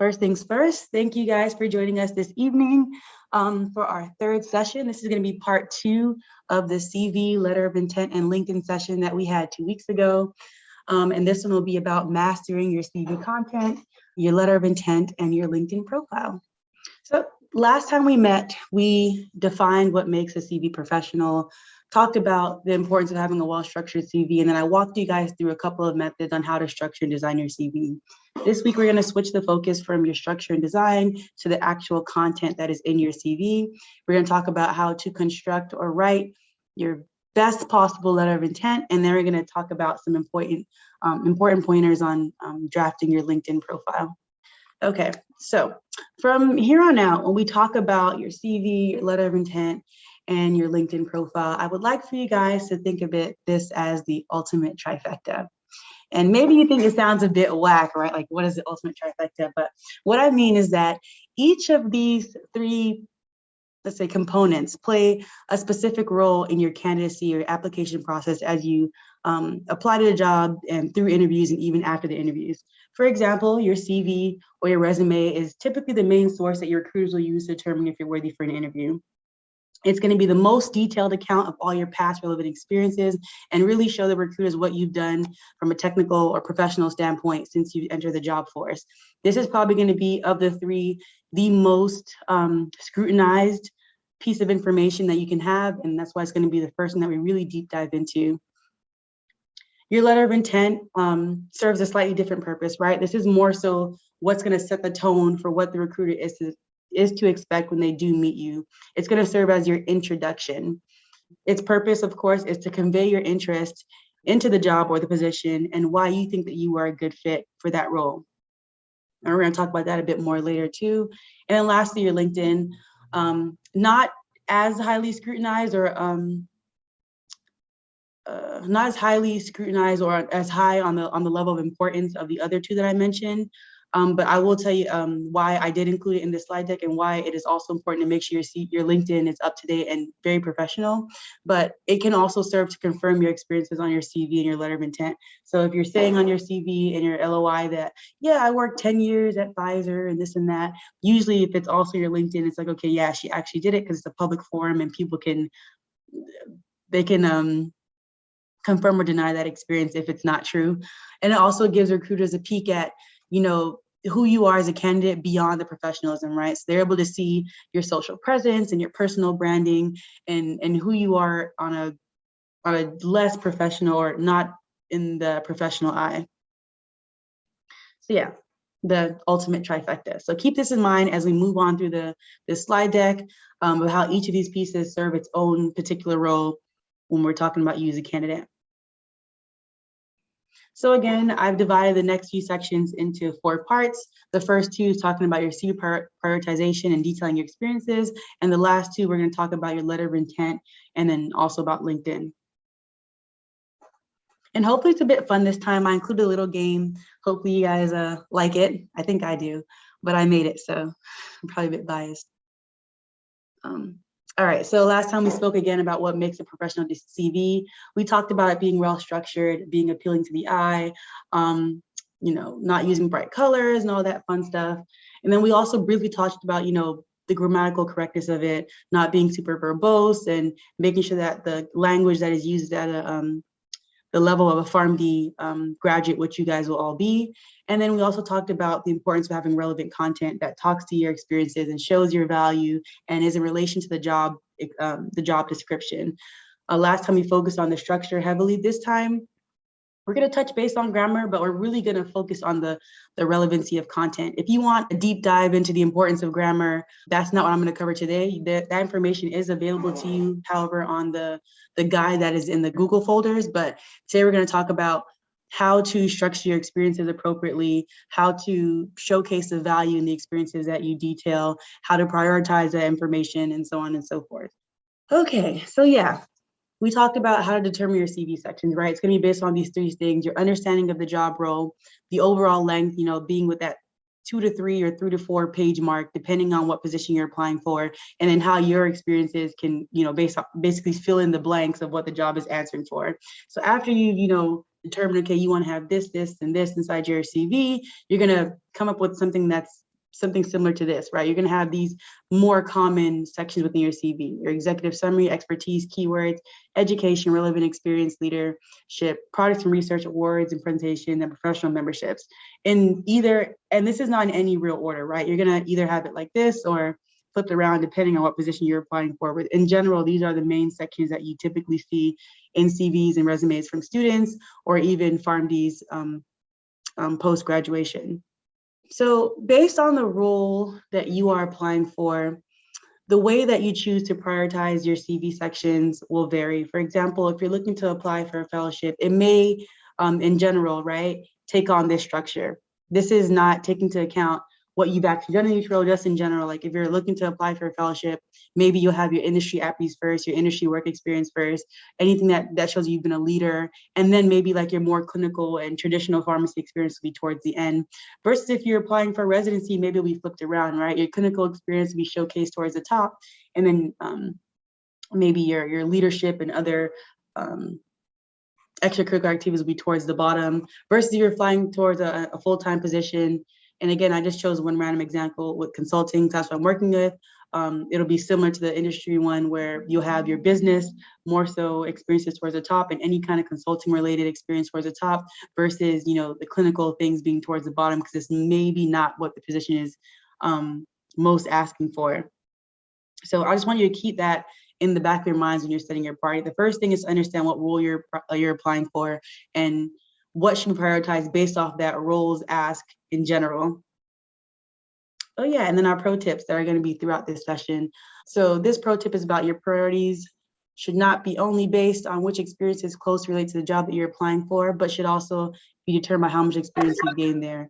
First things first, thank you guys for joining us this evening for our third session. This is going to be part 2 of the CV, letter of intent, and LinkedIn session that we had 2 weeks ago. And this one will be about mastering your CV content, your letter of intent, and your LinkedIn profile. So last time we met, we defined what makes a CV professional, talked about the importance of having a well-structured CV, and then I walked you guys through a couple of methods on how to structure and design your CV. This week, we're going to switch the focus from your structure and design to the actual content that is in your CV. We're going to talk about how to construct or write your best possible letter of intent, and then we're going to talk about some important pointers on drafting your LinkedIn profile. Okay, so from here on out, when we talk about your CV, your letter of intent, and your LinkedIn profile, I would like for you guys to think of this as the ultimate trifecta. And maybe you think it sounds a bit whack, right? Like, what is the ultimate trifecta? But what I mean is that each of these 3, let's say, components play a specific role in your candidacy or application process as you apply to the job and through interviews and even after the interviews. For example, your CV or your resume is typically the main source that your recruiters will use to determine if you're worthy for an interview. It's going to be the most detailed account of all your past relevant experiences and really show the recruiters what you've done from a technical or professional standpoint since you've entered the job force. This is probably going to be, of the 3, the most scrutinized piece of information that you can have, and that's why it's going to be the first one that we really deep dive into. Your letter of intent serves a slightly different purpose, right? This is more so what's going to set the tone for what the recruiter is to expect when they do meet you. It's going to serve as your introduction. Its purpose, of course, is to convey your interest into the job or the position and why you think that you are a good fit for that role. And we're going to talk about that a bit more later too. And then lastly, your LinkedIn, not as highly scrutinized or not as highly scrutinized or as high on the level of importance of the other 2 that I mentioned. But I will tell you why I did include it in this slide deck and why it is also important to make sure your LinkedIn is up to date and very professional. But it can also serve to confirm your experiences on your CV and your letter of intent. So if you're saying on your CV and your LOI that, yeah, I worked 10 years at Pfizer and this and that, usually if it's also your LinkedIn, it's like, okay, yeah, she actually did it because it's a public forum and people can confirm or deny that experience if it's not true. And it also gives recruiters a peek at, who you are as a candidate beyond the professionalism, right? So they're able to see your social presence and your personal branding and who you are on a less professional or not in the professional eye. So yeah, the ultimate trifecta. So keep this in mind as we move on through this slide deck of how each of these pieces serve its own particular role when we're talking about you as a candidate. So again, I've divided the next few sections into 4 parts. The first 2 is talking about your CV prioritization and detailing your experiences. And the last 2, we're going to talk about your letter of intent and then also about LinkedIn. And hopefully it's a bit fun this time. I included a little game. Hopefully you guys like it. I think I do, but I made it, so I'm probably a bit biased. All right, so last time we spoke again about what makes a professional CV. We talked about it being well-structured, being appealing to the eye, not using bright colors and all that fun stuff. And then we also briefly talked about, the grammatical correctness of it, not being super verbose and making sure that the language that is used at the level of a PharmD graduate, which you guys will all be. And then we also talked about the importance of having relevant content that talks to your experiences and shows your value and is in relation to the job description. Last time we focused on the structure heavily. This time, we're going to touch base on grammar, but we're really going to focus on the relevancy of content. If you want a deep dive into the importance of grammar, that's not what I'm going to cover today. That information is available to you, however, on the guide that is in the Google folders. But today we're going to talk about how to structure your experiences appropriately, how to showcase the value in the experiences that you detail, how to prioritize that information, and so on and so forth. Okay, so yeah. We talked about how to determine your CV sections, right? It's going to be based on these 3 things: your understanding of the job role, the overall length, being with that 2 to 3 or 3 to 4 page mark, depending on what position you're applying for, and then how your experiences can, basically fill in the blanks of what the job is answering for. So after you, determine, okay, you want to have this, this, and this inside your CV, you're going to come up with something that's something similar to this, right? You're going to have these more common sections within your CV: your executive summary, expertise, keywords, education, relevant experience, leadership, products and research, awards and presentation, and professional memberships. And this is not in any real order, right? You're going to either have it like this or flipped around depending on what position you're applying for. But in general, these are the main sections that you typically see in CVs and resumes from students or even PharmDs post-graduation. So based on the role that you are applying for, the way that you choose to prioritize your CV sections will vary. For example, if you're looking to apply for a fellowship, it may, in general, right, take on this structure. This is not taking into account what you've actually done in each role, just in general. Like if you're looking to apply for a fellowship, maybe you'll have your industry apps first, your industry work experience first, anything that shows you've been a leader, and then maybe like your more clinical and traditional pharmacy experience will be towards the end. Versus if you're applying for residency, maybe it'll be flipped around, right? Your clinical experience will be showcased towards the top, and then maybe your leadership and other extracurricular activities will be towards the bottom. Versus you're applying towards a full-time position. And again, I just chose one random example with consulting. That's what I'm working with. It'll be similar to the industry one where you'll have your business, more so experiences towards the top, and any kind of consulting related experience towards the top versus, the clinical things being towards the bottom, because it's maybe not what the position is most asking for. So I just want you to keep that in the back of your minds when you're setting your priority. The first thing is to understand what role you're applying for and what should be prioritized based off that role's ask in general. Oh yeah, and then our pro tips that are going to be throughout this session. So this pro tip is about your priorities should not be only based on which experience is closely related to the job that you're applying for, but should also be determined by how much experience you've gained there.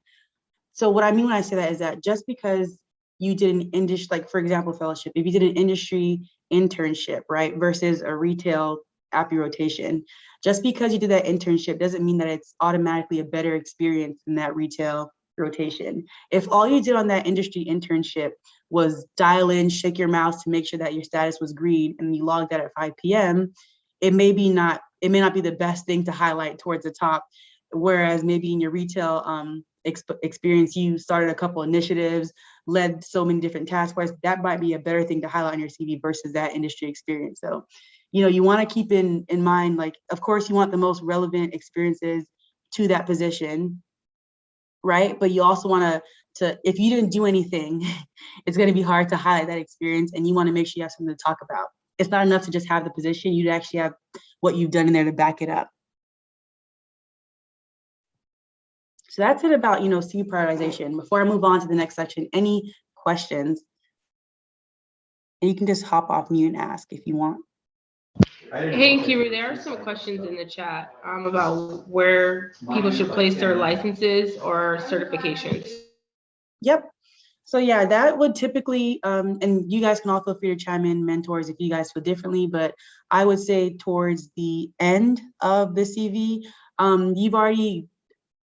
So what I mean when I say that is that just because you did an industry, like for example, fellowship, if you did an industry internship, right, versus a retail appy rotation, just because you did that internship doesn't mean that it's automatically a better experience than that retail rotation. If all you did on that industry internship was dial in, shake your mouse to make sure that your status was green, and you logged that at 5 p.m., it may not be the best thing to highlight towards the top. Whereas maybe in your retail experience, you started a couple initiatives, led so many different task forces, that might be a better thing to highlight on your CV versus that industry experience. So, you want to keep in mind, like, of course, you want the most relevant experiences to that position, right? But you also want to, if you didn't do anything, it's going to be hard to highlight that experience, and you want to make sure you have something to talk about. It's not enough to just have the position. You'd actually have what you've done in there to back it up. So that's it about, CV prioritization. Before I move on to the next section, any questions? And you can just hop off mute and ask if you want. Hey, Kiru, there are some questions in the chat about where people should place their licenses or certifications. Yep. So yeah, that would typically, and you guys can all feel free to chime in, mentors, if you guys feel differently, but I would say towards the end of the CV, you've already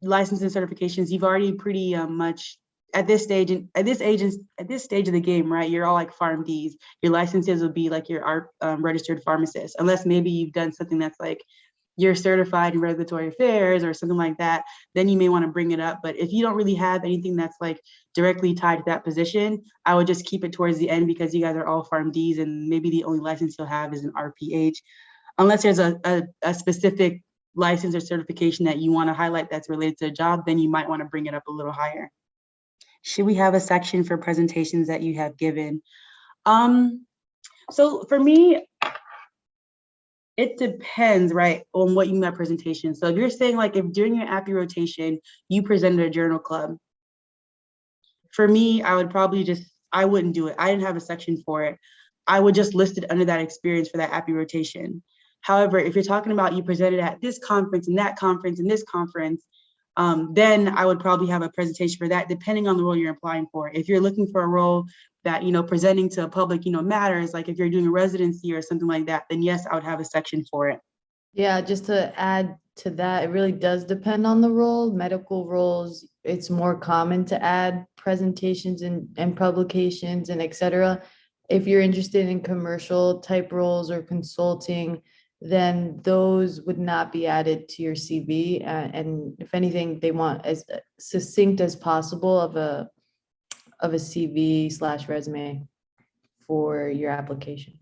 licensed and certifications, you've already pretty much at this stage of the game, right? You're all like PharmDs. Your licenses would be like your registered pharmacist, unless maybe you've done something that's like you're certified in regulatory affairs or something like that, then you may want to bring it up. But if you don't really have anything that's like directly tied to that position, I would just keep it towards the end, because you guys are all PharmDs and maybe the only license you'll have is an RPH. Unless there's a specific license or certification that you want to highlight that's related to the job, then you might want to bring it up a little higher. Should we have a section for presentations that you have given? So for me, it depends, right, on what you mean by presentation. So if you're saying like if during your appy rotation, you presented a journal club, for me, I wouldn't do it. I didn't have a section for it. I would just list it under that experience for that appy rotation. However, if you're talking about you presented at this conference and that conference and this conference, then I would probably have a presentation for that, depending on the role you're applying for. If you're looking for a role that, presenting to a public, matters, like if you're doing a residency or something like that, then yes, I would have a section for it. Yeah, just to add to that, it really does depend on the role. Medical roles, it's more common to add presentations and publications and et cetera. If you're interested in commercial type roles or consulting, then those would not be added to your CV. And if anything, they want as succinct as possible of of a CV/resume for your application.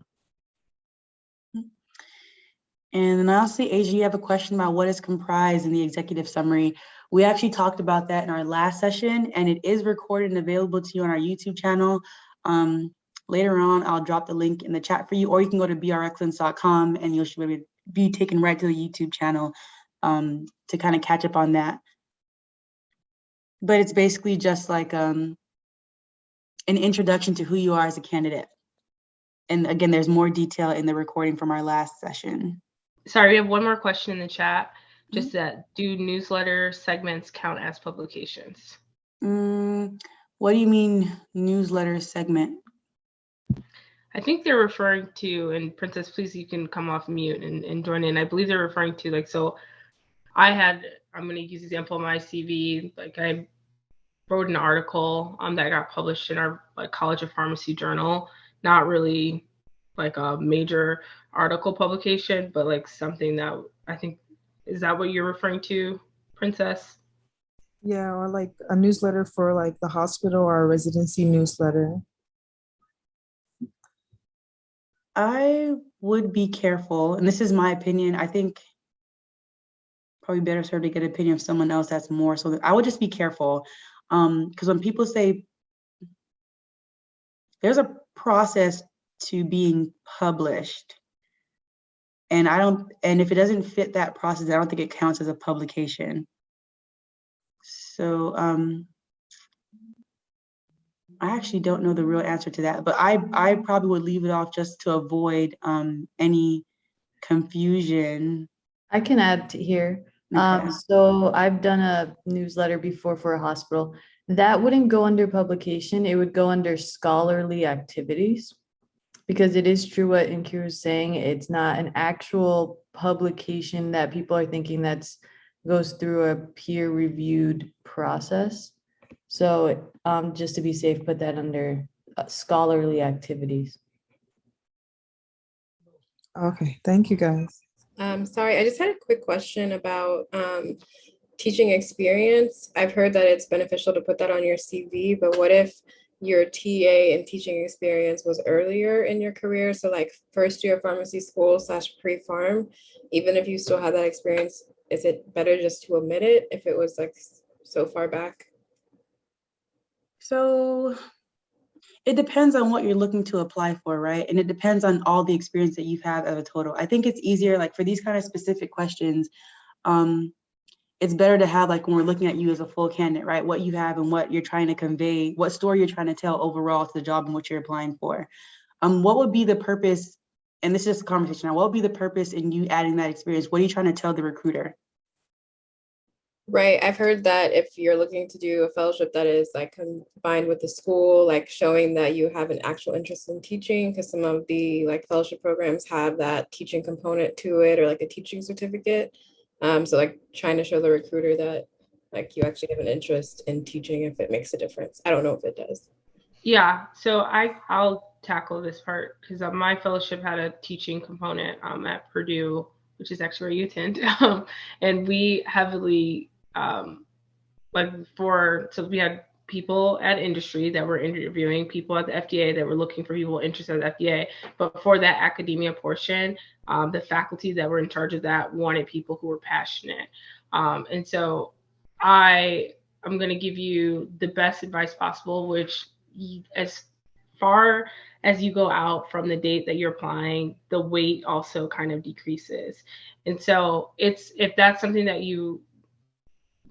And lastly, AJ, you have a question about what is comprised in the executive summary. We actually talked about that in our last session, and it is recorded and available to you on our YouTube channel. Later on, I'll drop the link in the chat for you, or you can go to brexcellence.com and you should be taken right to the YouTube channel to kind of catch up on that. But it's basically just like an introduction to who you are as a candidate. And again, there's more detail in the recording from our last session. Sorry, we have one more question in the chat. Just that, do newsletter segments count as publications? What do you mean newsletter segment? I think they're referring to, and Princess, please, you can come off mute and join in. I believe they're referring to, like, so I'm going to use the example of my CV. Like, I wrote an article that got published in our College of Pharmacy journal. Not really like a major article publication, but like something that I think, is that what you're referring to, Princess? Yeah, or like a newsletter for like the hospital or a residency newsletter. I would be careful, and this is my opinion. I think probably better served to get an opinion of someone else that's more. So I would just be careful, because when people say there's a process to being published, and if it doesn't fit that process, I don't think it counts as a publication. So I actually don't know the real answer to that, but I probably would leave it off just to avoid any confusion. I can add to here. Okay. So I've done a newsletter before for a hospital. That wouldn't go under publication. It would go under scholarly activities, because it is true what Inkir was saying. It's not an actual publication that people are thinking goes through a peer-reviewed process. So just to be safe, put that under scholarly activities. Okay, thank you guys. Sorry, I just had a quick question about teaching experience. I've heard that it's beneficial to put that on your CV, but what if your TA and teaching experience was earlier in your career? So like first year pharmacy school / pre-pharm, even if you still have that experience, is it better just to omit it if it was like so far back? So it depends on what you're looking to apply for, right? And it depends on all the experience that you've had as a total. I think it's easier, like for these kind of specific questions, it's better to have, like when we're looking at you as a full candidate, right? What you have and what you're trying to convey, what story you're trying to tell overall to the job and what you're applying for. What would be the purpose, and this is just a conversation now, what would be the purpose in you adding that experience? What are you trying to tell the recruiter? Right. I've heard that if you're looking to do a fellowship that is like combined with the school, like showing that you have an actual interest in teaching, because some of the like fellowship programs have that teaching component to it, or like a teaching certificate. So like trying to show the recruiter that like you actually have an interest in teaching, if it makes a difference. I don't know if it does. Yeah, so I'll tackle this part, because my fellowship had a teaching component at Purdue, which is actually where you attend, and we heavily so we had people at industry that were interviewing, people at the FDA that were looking for people interested in the FDA. But for that academia portion, the faculty that were in charge of that wanted people who were passionate. And so I'm going to give you the best advice possible, which as far as you go out from the date that you're applying, the weight also kind of decreases. And so if that's something that you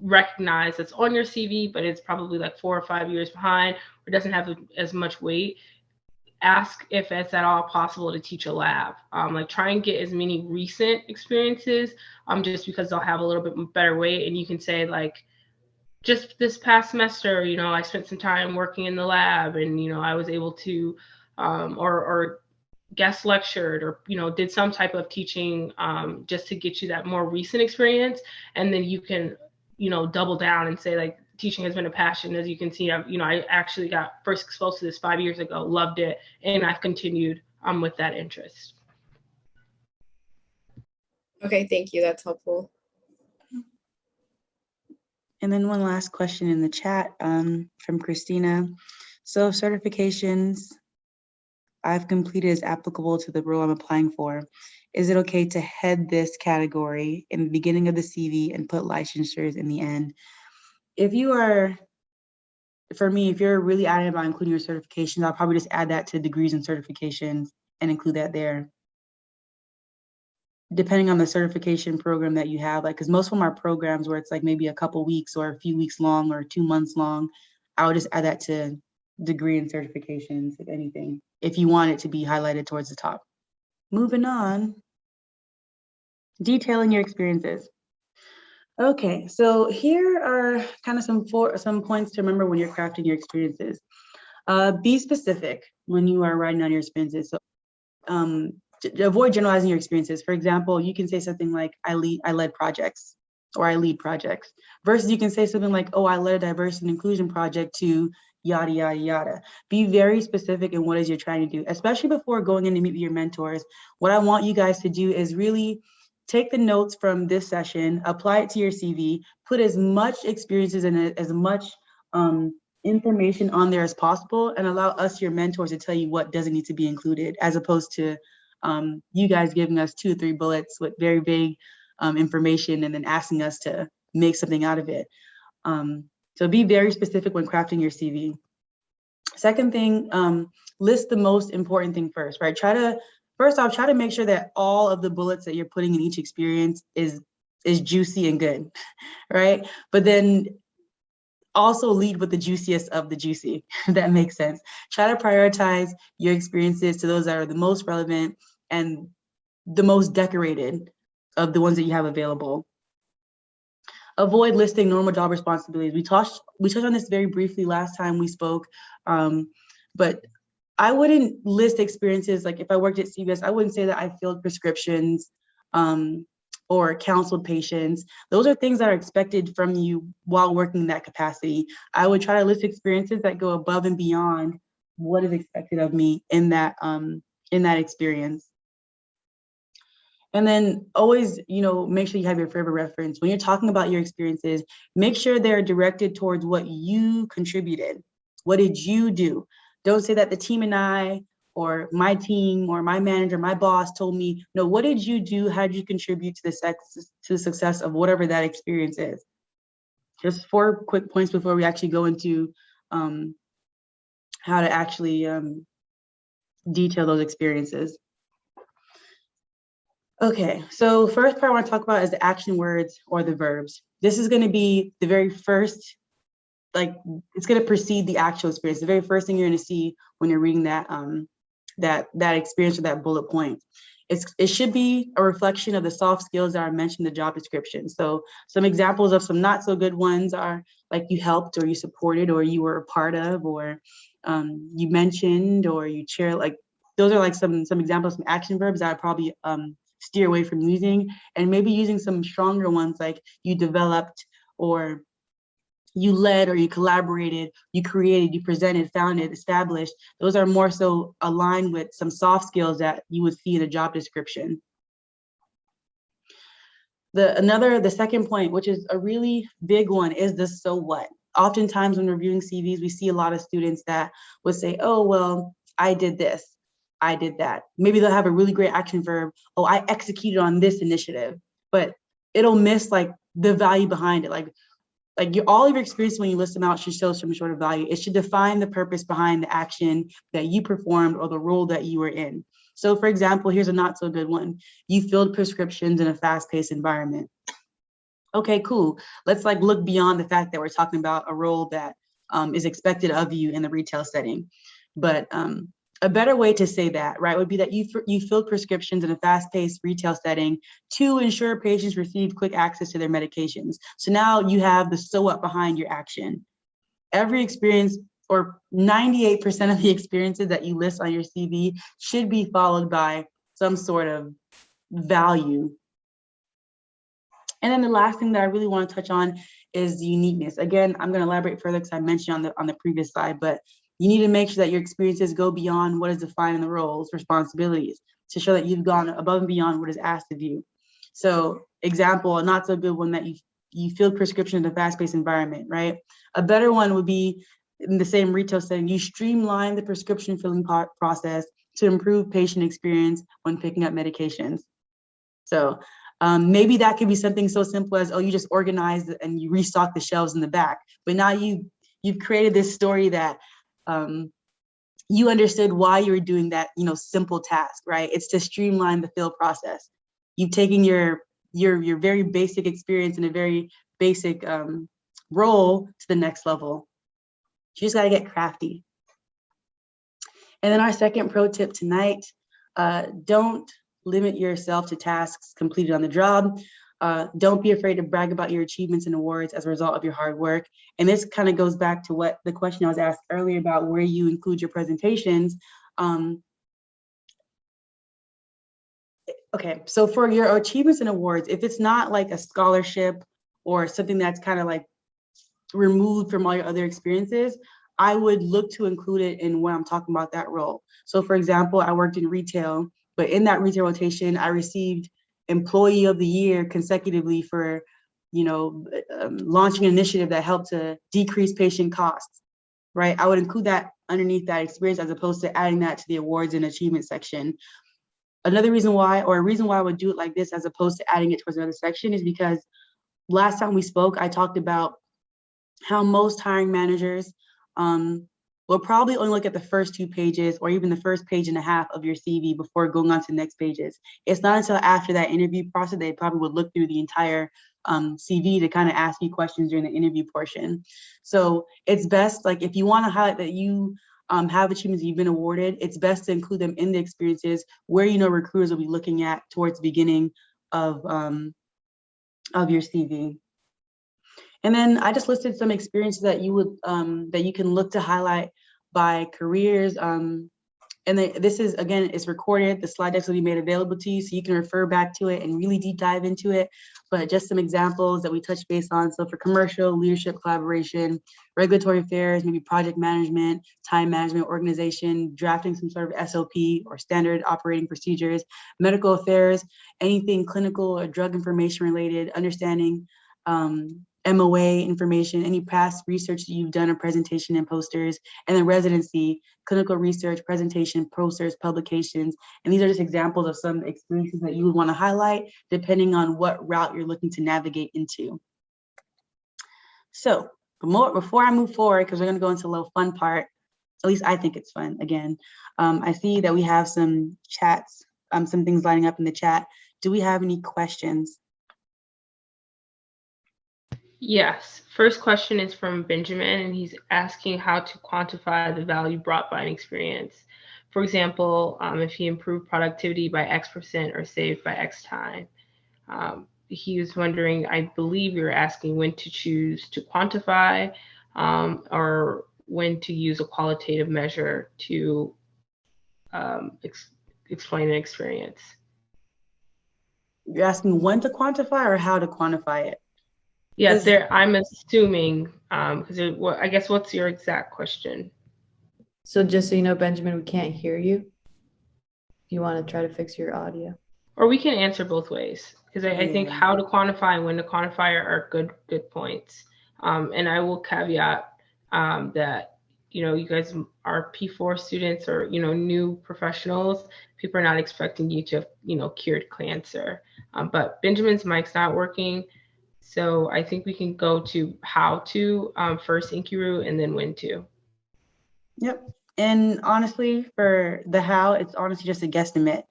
recognize that's on your CV, but it's probably like 4 or 5 years behind, or doesn't have as much weight, ask if it's at all possible to teach a lab. Like try and get as many recent experiences, just because they'll have a little bit better weight, and you can say like, just this past semester, I spent some time working in the lab, and I was able to, or guest lectured, or did some type of teaching, just to get you that more recent experience, and then you can double down and say like, teaching has been a passion. As you can see, I actually got first exposed to this 5 years ago, loved it, and I've continued with that interest. Okay, thank you. That's helpful. And then one last question in the chat from Christina. So certifications I've completed is applicable to the role I'm applying for. Is it okay to head this category in the beginning of the CV and put licensures in the end? If you are, for me, if you're really adamant about including your certifications, I'll probably just add that to degrees and certifications and include that there. Depending on the certification program that you have, like, because most of them are programs where it's like maybe a couple weeks or a few weeks long or 2 months long. I would just add that to degree and certifications, if anything, if you want it to be highlighted towards the top. Moving on, detailing your experiences. Okay, so here are kind of some points to remember when you're crafting your experiences. Be specific when you are writing down your experiences. So to avoid generalizing your experiences. For example, you can say something like, I led projects, or I lead projects, versus you can say something like, oh, I led a diversity and inclusion project to yada, yada, yada. Be very specific in what it is you're trying to do, especially before going in to meet with your mentors. What I want you guys to do is really take the notes from this session, apply it to your CV, put as much experiences and as much information on there as possible, and allow us, your mentors, to tell you what doesn't need to be included, as opposed to you guys giving us 2 or 3 bullets with very vague information and then asking us to make something out of it. So be very specific when crafting your CV. Second thing, list the most important thing first, right? First off, try to make sure that all of the bullets that you're putting in each experience is juicy and good, right? But then also lead with the juiciest of the juicy, if that makes sense. Try to prioritize your experiences to those that are the most relevant and the most decorated of the ones that you have available. Avoid listing normal job responsibilities. We touched on this very briefly last time we spoke, but I wouldn't list experiences like if I worked at CVS, I wouldn't say that I filled prescriptions or counseled patients. Those are things that are expected from you while working in that capacity. I would try to list experiences that go above and beyond what is expected of me in that experience. And then always, make sure you have your favorite reference. When you're talking about your experiences, make sure they're directed towards what you contributed. What did you do? Don't say that the team and I, or my team, or my manager, my boss told me. No, what did you do? How did you contribute to the success of whatever that experience is? Just 4 quick points before we actually go into how to actually detail those experiences. Okay, so first part I want to talk about is the action words or the verbs. This is going to be the very first, it's going to precede the actual experience. The very first thing you're going to see when you're reading that that experience or that bullet point. It should be a reflection of the soft skills that are mentioned in the job description. So some examples of some not so good ones are like you helped, or you supported, or you were a part of, or you mentioned, or you chair. Like those are like some examples, some action verbs that I probably steer away from using, and maybe using some stronger ones like you developed, or you led, or you collaborated, you created, you presented, founded, established. Those are more so aligned with some soft skills that you would see in a job description. The second point, which is a really big one, is the so what. Oftentimes when reviewing CVs, we see a lot of students that would say, oh, well, I did this, I did that. Maybe they'll have a really great action verb. Oh, I executed on this initiative, but it'll miss like the value behind it. Like all of your experience when you list them out should show some sort of value. It should define the purpose behind the action that you performed or the role that you were in. So for example, here's a not so good one. You filled prescriptions in a fast-paced environment. Okay, cool. Let's look beyond the fact that we're talking about a role that is expected of you in the retail setting. But a better way to say that, right, would be that you filled prescriptions in a fast-paced retail setting to ensure patients receive quick access to their medications. So now you have the so what behind your action. Every experience, or 98% of the experiences that you list on your CV, should be followed by some sort of value. And then the last thing that I really want to touch on is the uniqueness. Again, I'm going to elaborate further because I mentioned on the previous slide, but you need to make sure that your experiences go beyond what is defined in the roles, responsibilities, to show that you've gone above and beyond what is asked of you. So example, a not so good one, that you filled prescription in a fast-paced environment, right? A better one would be in the same retail setting, you streamline the prescription filling process to improve patient experience when picking up medications. So maybe that could be something so simple as, oh, you just organize and you restock the shelves in the back. But now you've created this story that you understood why you were doing that, simple task, right? It's to streamline the fill process. You've taken your very basic experience in a very basic role to the next level. You just got to get crafty. And then our second pro tip tonight, don't limit yourself to tasks completed on the job. Don't be afraid to brag about your achievements and awards as a result of your hard work. And this kind of goes back to what the question I was asked earlier about where you include your presentations. Okay, so for your achievements and awards, if it's not like a scholarship or something that's kind of like removed from all your other experiences, I would look to include it in when I'm talking about that role. So for example, I worked in retail, but in that retail rotation, I received Employee of the Year consecutively for, launching an initiative that helped to decrease patient costs, right? I would include that underneath that experience as opposed to adding that to the awards and achievement section. Another reason why, or a reason why I would do it like this as opposed to adding it towards another section is because last time we spoke, I talked about how most hiring managers will probably only look at the first 2 pages or even the first page and a half of your CV before going on to the next pages. It's not until after that interview process they probably would look through the entire CV to kind of ask you questions during the interview portion. So it's best, like if you want to highlight that you have achievements you've been awarded, it's best to include them in the experiences where recruiters will be looking at towards the beginning of your CV. And then I just listed some experiences that you would that you can look to highlight by careers. And this is, again, it's recorded. The slide decks will be made available to you so you can refer back to it and really deep dive into it. But just some examples that we touched base on. So for commercial, leadership, collaboration, regulatory affairs, maybe project management, time management, organization, drafting some sort of SOP or standard operating procedures, medical affairs, anything clinical or drug information related, understanding MOA information, any past research that you've done or presentation and posters, and then residency, clinical research, presentation, posters, publications. And these are just examples of some experiences that you would want to highlight depending on what route you're looking to navigate into. So before I move forward, because we're going to go into a little fun part, at least I think it's fun again. I see that we have some chats, some things lining up in the chat. Do we have any questions? Yes. First question is from Benjamin, and he's asking how to quantify the value brought by an experience. For example, if he improved productivity by X% or saved by X time. He was wondering, I believe you're asking when to choose to quantify or when to use a qualitative measure to explain an experience. You're asking when to quantify or how to quantify it? Yes, I'm assuming, because I guess what's your exact question? So just so you know, Benjamin, we can't hear you. If you want to try to fix your audio. Or we can answer both ways, because I think how to quantify and when to quantify are good points. And I will caveat that, you guys are P4 students or, new professionals. People are not expecting you to have, cured cancer. But Benjamin's mic's not working. So I think we can go to how to first, Inkiru, and then when to. Yep. And honestly, for the how, it's honestly just a guesstimate.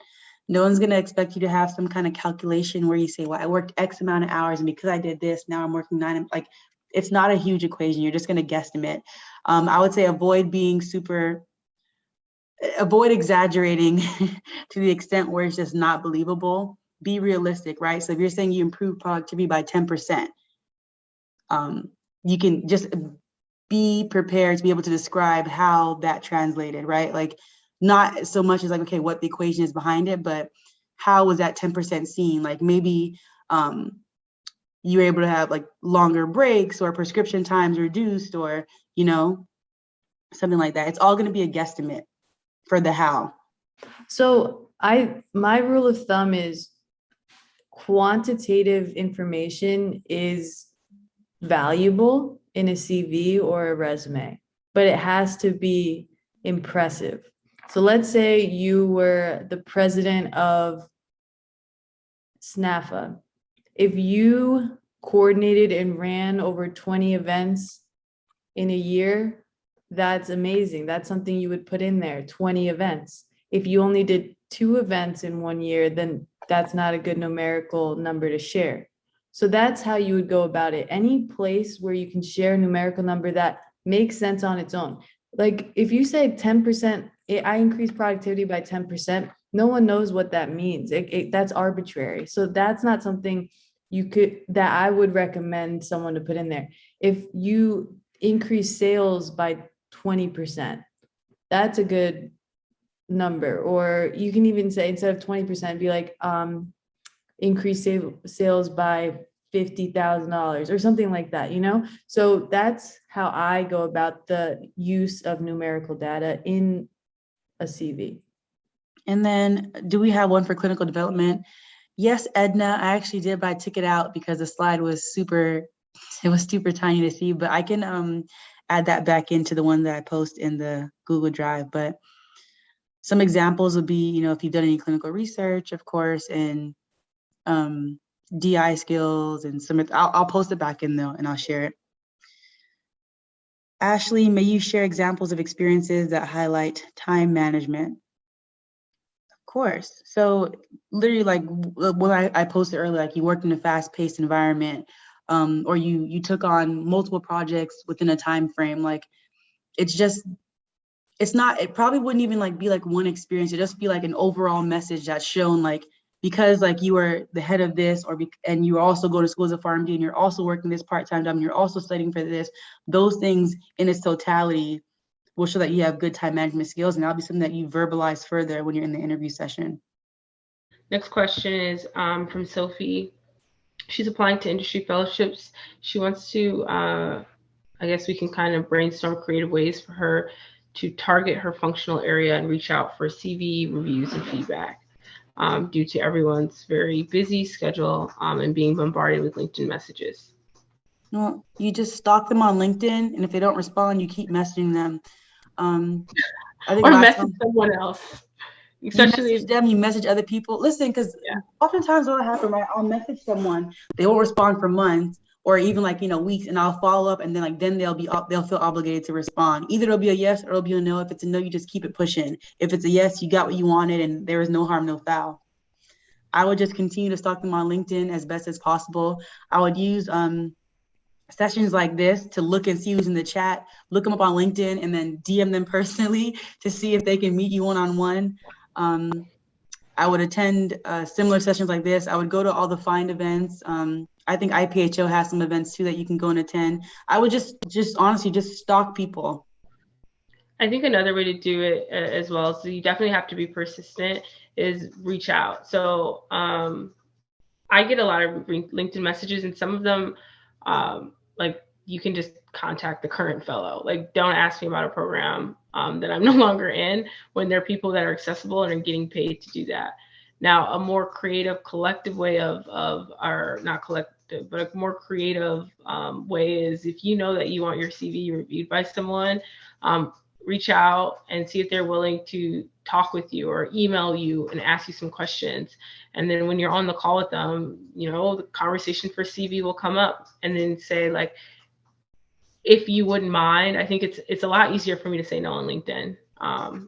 No one's going to expect you to have some kind of calculation where you say, well, I worked X amount of hours, and because I did this, now I'm working 9. Like, it's not a huge equation. You're just going to guesstimate. I would say avoid exaggerating to the extent where it's just not believable. Be realistic, right? So if you're saying you improve productivity by 10%, you can just be prepared to be able to describe how that translated, right? Like, not so much as like, okay, what the equation is behind it, but how was that 10% seen? Like maybe you were able to have like longer breaks or prescription times reduced or, something like that. It's all going to be a guesstimate for the how. So my rule of thumb is quantitative information is valuable in a CV or a resume. but it has to be impressive. So let's say you were the president of SNAFA. If you coordinated and ran over 20 events in a year, that's amazing. That's something you would put in there, 20 events. If you only did 2 events in 1 year, then that's not a good numerical number to share. So that's how you would go about it. Any place where you can share a numerical number that makes sense on its own. Like if you say 10%, I increase productivity by 10%, no one knows what that means. That's arbitrary. So that's not something that I would recommend someone to put in there. If you increase sales by 20%, that's a good number. Or you can even say, instead of 20%, be like, increase sales by $50,000 or something like that, you know? So that's how I go about the use of numerical data in a CV. And then do we have one for clinical development? Yes, Edna, I actually did, but I took it out because the slide was super tiny to see, but I can add that back into the one that I post in the Google Drive. But some examples would be, if you've done any clinical research, of course, and DI skills and I'll post it back in though, and I'll share it. Ashley, may you share examples of experiences that highlight time management? Of course. So literally like what I posted earlier, like you worked in a fast-paced environment, or you took on multiple projects within a time frame. Like it probably wouldn't even like be like one experience. It'd just be like an overall message that's shown like, because like you were the head of this, and you also go to school as a PharmD, and you're also working this part-time job, and you're also studying for this. Those things in its totality will show that you have good time management skills, and that'll be something that you verbalize further when you're in the interview session. Next question is from Sophie. She's applying to industry fellowships. She wants to, I guess we can kind of brainstorm creative ways for her to target her functional area and reach out for CV reviews and feedback. Due to everyone's very busy schedule and being bombarded with LinkedIn messages. Well, you just stalk them on LinkedIn, and if they don't respond, you keep messaging them. I think or message someone else. Especially you message other people. Listen, because oftentimes what will happen, right? I'll message someone, they won't respond for months or even like weeks, and I'll follow up, and then they'll feel obligated to respond. Either it'll be a yes or it'll be a no. If it's a no, you just keep it pushing. If it's a yes, you got what you wanted, and there is no harm, no foul. I would just continue to stalk them on LinkedIn as best as possible. I would use sessions like this to look and see who's in the chat, look them up on LinkedIn, and then DM them personally to see if they can meet you one-on-one. I would attend similar sessions like this. I would go to all the Find events. I think IPHO has some events too that you can go and attend. I would just honestly just stalk people. I think another way to do it as well, so you definitely have to be persistent, is reach out. So I get a lot of LinkedIn messages, and some of them, like you can just contact the current fellow. Like, don't ask me about a program that I'm no longer in, when there are people that are accessible and are getting paid to do that. Now, a more creative, collective way or not collective, but a more creative way is, if you know that you want your CV reviewed by someone, reach out and see if they're willing to talk with you or email you and ask you some questions. And then when you're on the call with them, the conversation for CV will come up, and then say like, if you wouldn't mind. I think it's a lot easier for me to say no on LinkedIn,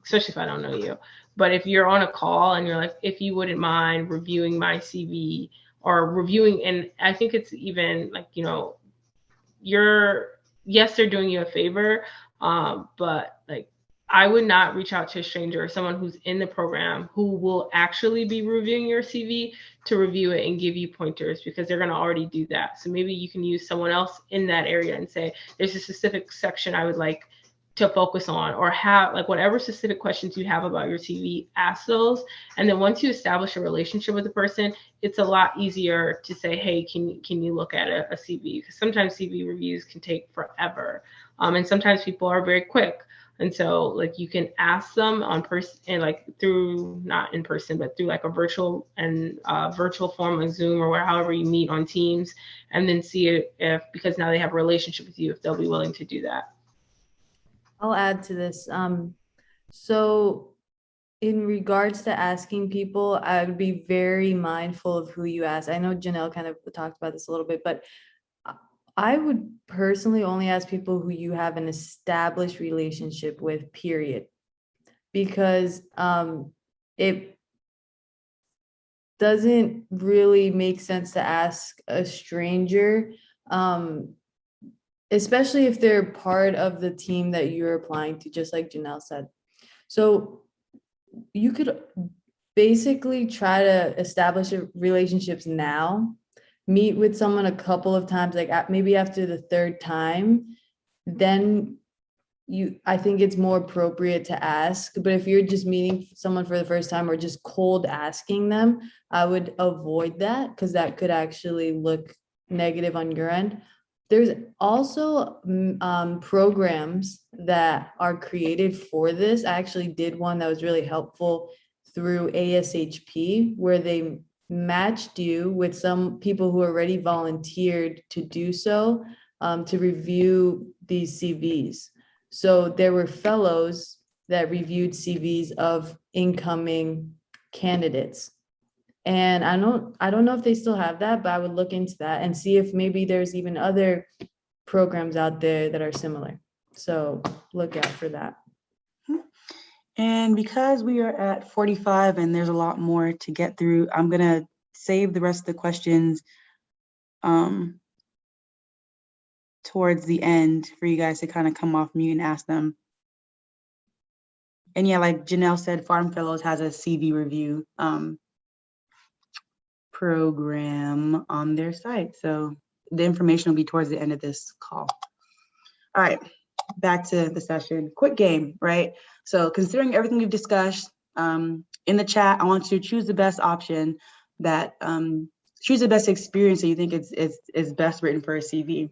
especially if I don't know you. But if you're on a call and you're like, if you wouldn't mind reviewing my CV or reviewing, and I think it's even like, they're doing you a favor, but like, I would not reach out to a stranger or someone who's in the program who will actually be reviewing your CV to review it and give you pointers, because they're going to already do that. So maybe you can use someone else in that area and say, there's a specific section I would like to focus on, or have like whatever specific questions you have about your CV, ask those. And then once you establish a relationship with the person, it's a lot easier to say, hey, can you look at a CV? Because sometimes CV reviews can take forever. And sometimes people are very quick. And so like you can ask them on person, and like through, not in person, but through like a virtual form on Zoom or however you meet on Teams, and then see if, because now they have a relationship with you, if they'll be willing to do that. I'll add to this. So in regards to asking people, I would be very mindful of who you ask. I know Janelle kind of talked about this a little bit, but I would personally only ask people who you have an established relationship with, period. Because it doesn't really make sense to ask a stranger, especially if they're part of the team that you're applying to, just like Janelle said. So you could basically try to establish relationships now, meet with someone a couple of times, like maybe after the third time, then I think it's more appropriate to ask. But if you're just meeting someone for the first time or just cold asking them, I would avoid that because that could actually look negative on your end. There's also programs that are created for this. I actually did one that was really helpful through ASHP, where they matched you with some people who already volunteered to do so, to review these CVs. So there were fellows that reviewed CVs of incoming candidates. And I don't know if they still have that, but I would look into that and see if maybe there's even other programs out there that are similar. So look out for that. And because we are at 45 and there's a lot more to get through, I'm gonna save the rest of the questions towards the end for you guys to kind of come off mute and ask them. And yeah, like Janelle said, Farm Fellows has a CV review program on their site. So the information will be towards the end of this call. All right, back to the session. Quick game, right? So considering everything we've discussed, in the chat, I want you to choose the best option that, choose the best experience that you think is best written for a CV.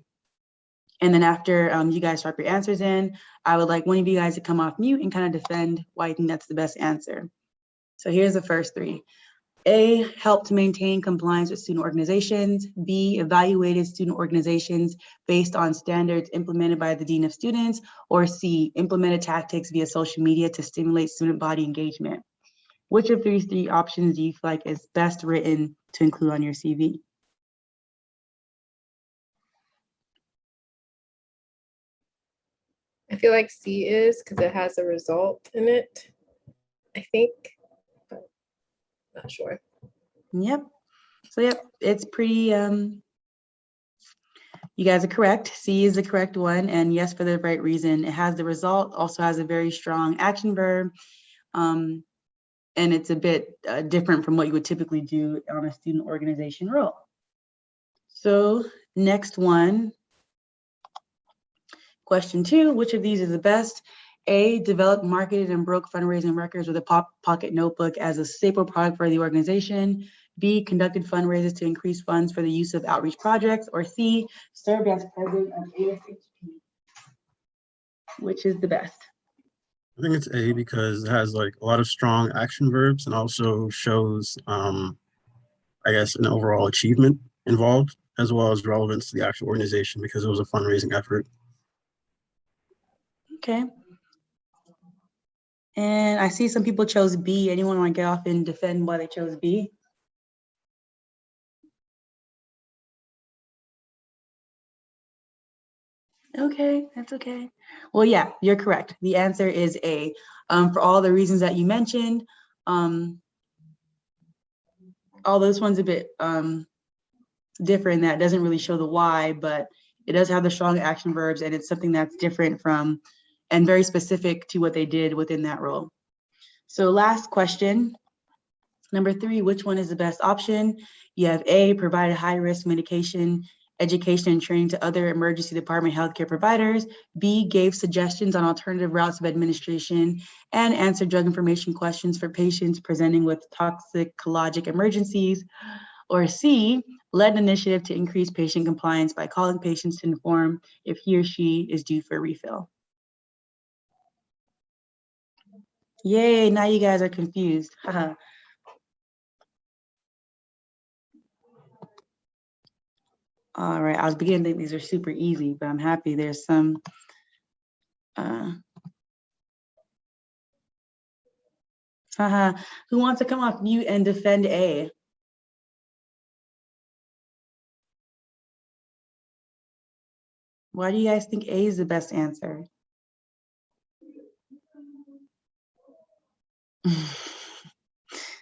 And then after you guys type your answers in, I would like one of you guys to come off mute and kind of defend why you think that's the best answer. So here's the first three. A, helped maintain compliance with student organizations. B, evaluated student organizations based on standards implemented by the Dean of Students. Or C, implemented tactics via social media to stimulate student body engagement. Which of these three options do you feel like is best written to include on your CV? I feel like C is because it has a result in it, I think, but not sure. Yep. So yep, it's pretty, you guys are correct. C is the correct one, and yes, for the right reason. It has the result, also has a very strong action verb, and it's a bit different from what you would typically do on a student organization role. So next one, question 2, which of these is the best? A, developed, marketed, and broke fundraising records with a pocket notebook as a staple product for the organization. B, conducted fundraisers to increase funds for the use of outreach projects. Or C, served as president of ASHP. Which is the best? I think it's A because it has like a lot of strong action verbs and also shows, I guess, an overall achievement involved, as well as relevance to the actual organization because it was a fundraising effort. Okay. And I see some people chose B. Anyone want to get off and defend why they chose B? Okay, that's okay. Well, yeah, you're correct. The answer is A. For all the reasons that you mentioned, although this one's a bit different, that doesn't really show the why, but it does have the strong action verbs, and it's something that's different from and very specific to what they did within that role. So last question, number 3, which one is the best option? You have A, provided high-risk medication, education, and training to other emergency department healthcare providers. B, gave suggestions on alternative routes of administration and answered drug information questions for patients presenting with toxicologic emergencies. Or C, led an initiative to increase patient compliance by calling patients to inform if he or she is due for a refill. Yay, now you guys are confused. All right, I was beginning to think these are super easy, but I'm happy there's some Who wants to come off mute and defend A? Why do you guys think A is the best answer?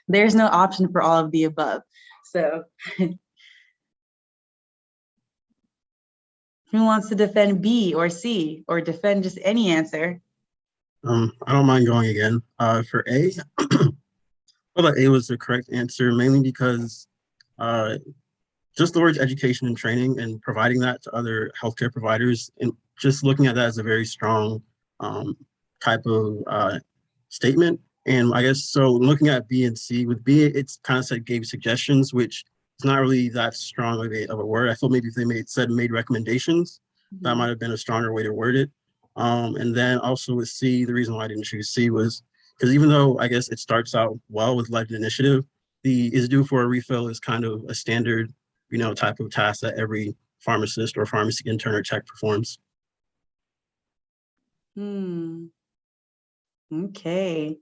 There's no option for all of the above. So who wants to defend B or C or defend just any answer? I don't mind going again. For A, I thought A was the correct answer, mainly because just the words education and training and providing that to other healthcare providers, and just looking at that as a very strong type of statement. And I guess so looking at B and C, with B, it's kind of said gave suggestions, which is not really that strong of a word. I thought maybe if they made recommendations, that might have been a stronger way to word it. And then also with C, the reason why I didn't choose C was because even though I guess it starts out well with led initiative, the is due for a refill is kind of a standard, type of task that every pharmacist or pharmacy intern or tech performs. Okay.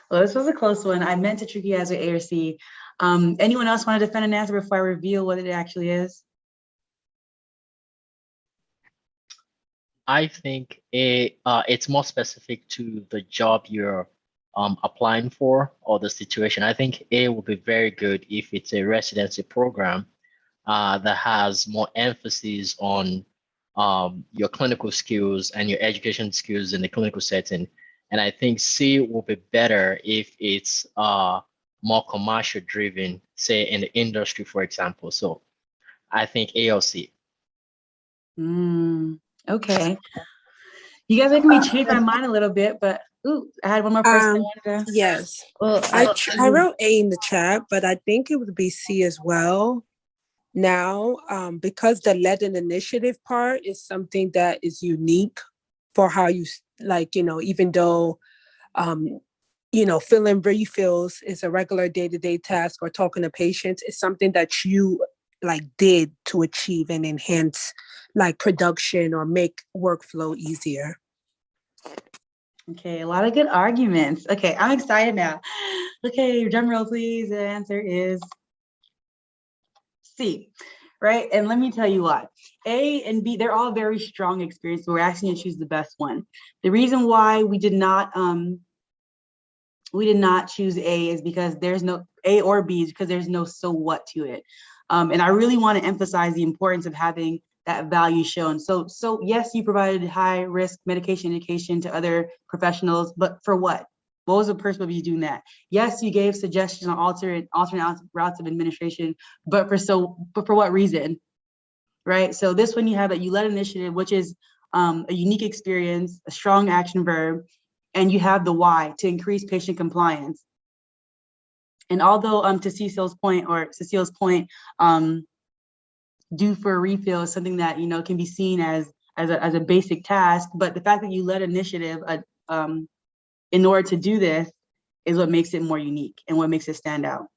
Well, this was a close one. I meant to trick you guys with A or C. Anyone else want to defend an answer before I reveal what it actually is? I think it's more specific to the job you're applying for or the situation. I think A would be very good if it's a residency program that has more emphasis on your clinical skills and your education skills in the clinical setting. And I think C will be better if it's more commercial driven, say in the industry, for example. So I think A or C. Okay. You guys making me change my mind a little bit, but I had one more person. Yes. Well, I wrote A in the chat, but I think it would be C as well. Now, because the led in initiative part is something that is unique for how you even though, filling refills is a regular day-to-day task or talking to patients, it's something that you did to achieve and enhance production or make workflow easier. Okay, a lot of good arguments. Okay, I'm excited now. Okay, drum roll, please. The answer is C, right? And let me tell you why. A and B, they're all very strong experiences. We're asking you to choose the best one. The reason why we did not choose A is because there's no A or B is because there's no so what to it. And I really want to emphasize the importance of having that value shown. So yes, you provided high risk medication education to other professionals, but for what? What was the purpose of you doing that? Yes, you gave suggestions on alternate routes of administration, but for what reason? Right? So this one you have that you led initiative, which is a unique experience, a strong action verb, and you have the why to increase patient compliance. And although to Cecile's point, due for a refill is something that can be seen as a basic task, but the fact that you led initiative in order to do this is what makes it more unique and what makes it stand out.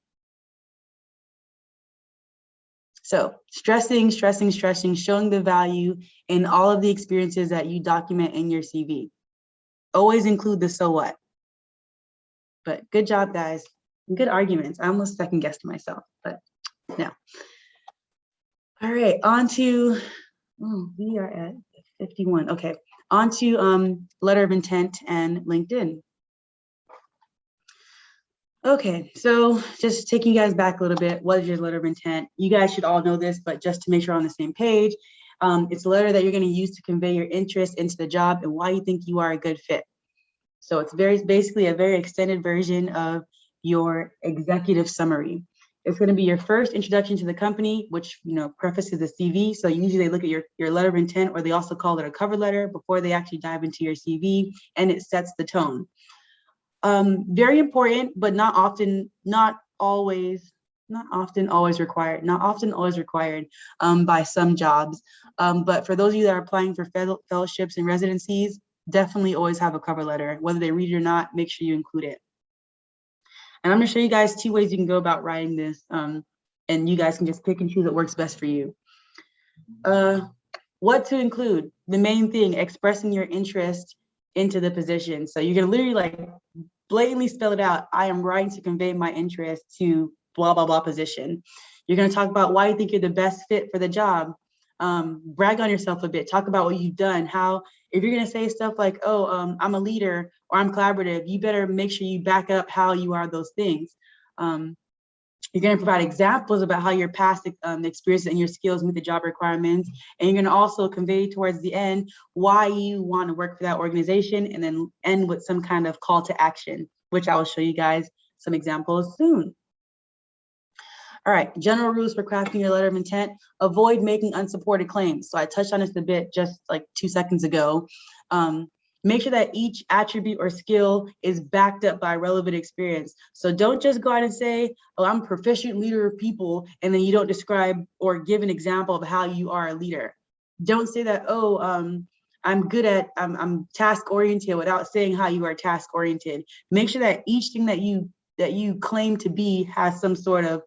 So stressing, showing the value in all of the experiences that you document in your CV. Always include the so what. But good job, guys. Good arguments. I almost second guessed myself, but no. All right, on to, we are at 51. Okay, on to letter of intent and LinkedIn. Okay, so just taking you guys back a little bit, what is your letter of intent? You guys should all know this, but just to make sure we're on the same page, it's a letter that you're going to use to convey your interest into the job and why you think you are a good fit. So it's basically a very extended version of your executive summary. It's going to be your first introduction to the company, which prefaces the CV. So usually they look at your letter of intent, or they also call it a cover letter before they actually dive into your CV, and it sets the tone. Very important, but not often always required by some jobs. But for those of you that are applying for fellowships and residencies, definitely always have a cover letter. Whether they read it or not, make sure you include it. And I'm going to show you guys 2 ways you can go about writing this, and you guys can just pick and choose what works best for you. What to include? The main thing, expressing your interest into the position. So you're going to literally blatantly spell it out. I am writing to convey my interest to blah, blah, blah position. You're going to talk about why you think you're the best fit for the job. Brag on yourself a bit. Talk about what you've done. How, if you're going to say stuff like, oh, I'm a leader or I'm collaborative, you better make sure you back up how you are those things. You're going to provide examples about how your past experiences and your skills meet the job requirements. And you're going to also convey towards the end why you want to work for that organization, and then end with some kind of call to action, which I will show you guys some examples soon. All right, general rules for crafting your letter of intent. Avoid making unsupported claims. So I touched on this a bit just like 2 seconds ago. Make sure that each attribute or skill is backed up by relevant experience. So don't just go out and say, oh, I'm a proficient leader of people, and then you don't describe or give an example of how you are a leader. Don't say that, oh, I'm task oriented, without saying how you are task oriented. Make sure that each thing that you claim to be has some sort of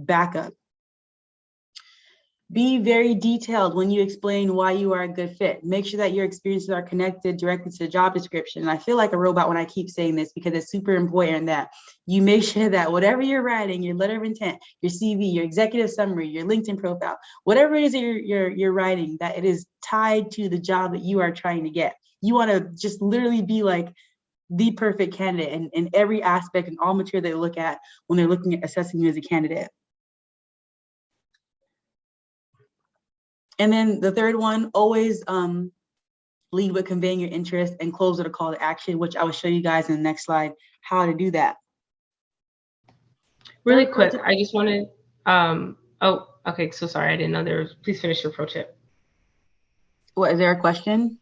backup. Be very detailed when you explain why you are a good fit. Make sure that your experiences are connected directly to the job description. And I feel like a robot when I keep saying this, because it's super important that you make sure that whatever you're writing, your letter of intent, your CV, your executive summary, your LinkedIn profile, whatever it is that you're writing, that it is tied to the job that you are trying to get. You want to just literally be like the perfect candidate in every aspect and all material they look at when they're looking at assessing you as a candidate. And then the third one, always lead with conveying your interest and close with a call to action, which I will show you guys in the next slide how to do that. Really quick, I just wanted, oh, okay, so sorry, I didn't know there was, please finish your pro tip. What, is there a question?